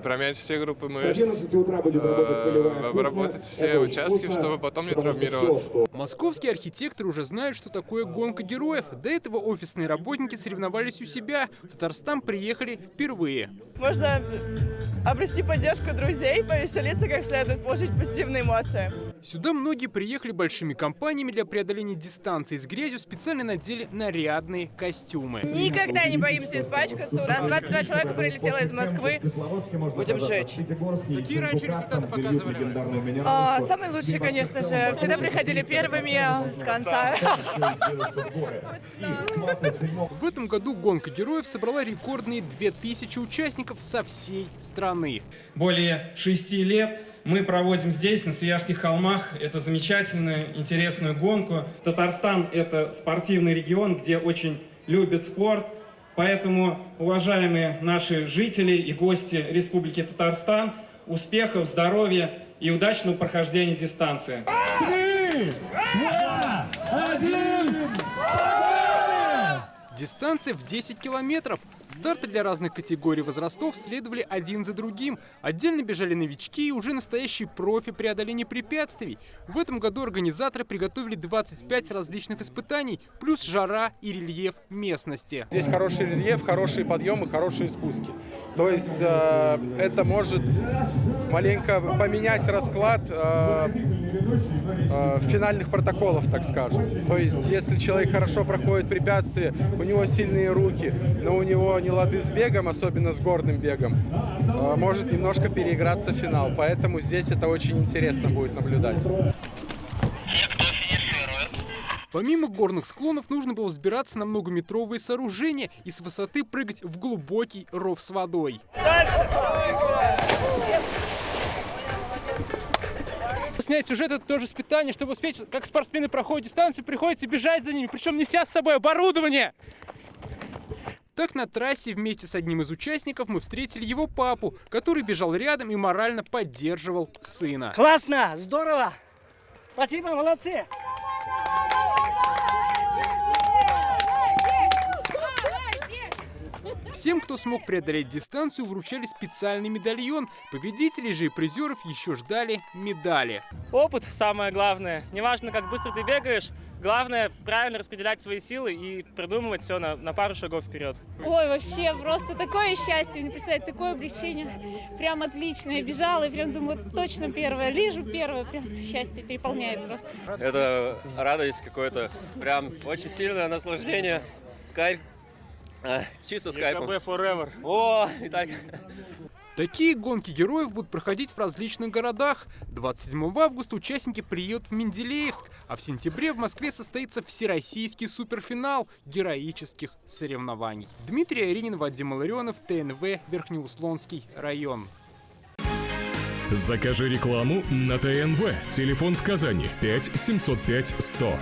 Промять все группы мышц, обработать все участки, чтобы потом не травмироваться. Московские архитекторы уже знают, что такое гонка героев. До этого офисные работники соревновались у себя. В Татарстан приехали впервые. Можно обрести поддержку друзей, повеселиться как следует, получить позитивные эмоции. Сюда многие приехали большими компаниями для преодоления дистанции с грязью, специально надели нарядные костюмы. Никогда не боимся испачкаться. У нас 22 человека прилетело из Москвы. Будем сжечь. Какие раньше результаты показывали? Самые лучшие, конечно же. Всегда приходили первыми с конца. В этом году гонка героев собрала рекордные 2000 участников со всей страны. Более 6 лет мы проводим здесь, на Свияжских холмах, эту замечательную, интересную гонку. Татарстан – это спортивный регион, где очень любят спорт. Поэтому, уважаемые наши жители и гости Республики Татарстан, успехов, здоровья и удачного прохождения дистанции. 3, 2, 1. Дистанция в 10 километров. Старты для разных категорий возрастов следовали один за другим. Отдельно бежали новички и уже настоящие профи преодоления препятствий. В этом году организаторы приготовили 25 различных испытаний, плюс жара и рельеф местности. Здесь хороший рельеф, хорошие подъемы, хорошие спуски. То есть это может маленько поменять расклад финальных протоколов, так скажем. То есть если человек хорошо проходит препятствия, у него сильные руки, но у него не лады с бегом, особенно с горным бегом, может немножко переиграться в финал. Поэтому здесь это очень интересно будет наблюдать. Помимо горных склонов нужно было взбираться на многометровые сооружения и с высоты прыгать в глубокий ров с водой. Снять сюжет — это тоже испытание. Чтобы успеть, как спортсмены проходят дистанцию, приходится бежать за ними, причем неся с собой оборудование. Так на трассе вместе с одним из участников мы встретили его папу, который бежал рядом и морально поддерживал сына. Классно! Здорово! Спасибо, молодцы! Всем, кто смог преодолеть дистанцию, вручали специальный медальон. Победителей же и призеров еще ждали медали. Опыт самое главное. Неважно, как быстро ты бегаешь, главное правильно распределять свои силы и придумывать все на пару шагов вперед. Ой, вообще просто такое счастье, не представляете, такое облегчение. Прям отлично. Я бежала и прям думаю, точно первая, лежу первая, прям счастье переполняет просто. Это радость какое-то, прям очень сильное наслаждение, кайф. Чисто с кайфом. ЕКБ forever. О, и так. Такие гонки героев будут проходить в различных городах. 27 августа участники приедут в Менделеевск, а в сентябре в Москве состоится всероссийский суперфинал героических соревнований. Дмитрий Аринин, Вадим Илларионов, ТНВ, Верхнеуслонский район. Закажи рекламу на ТНВ. Телефон в Казани 5 705 100.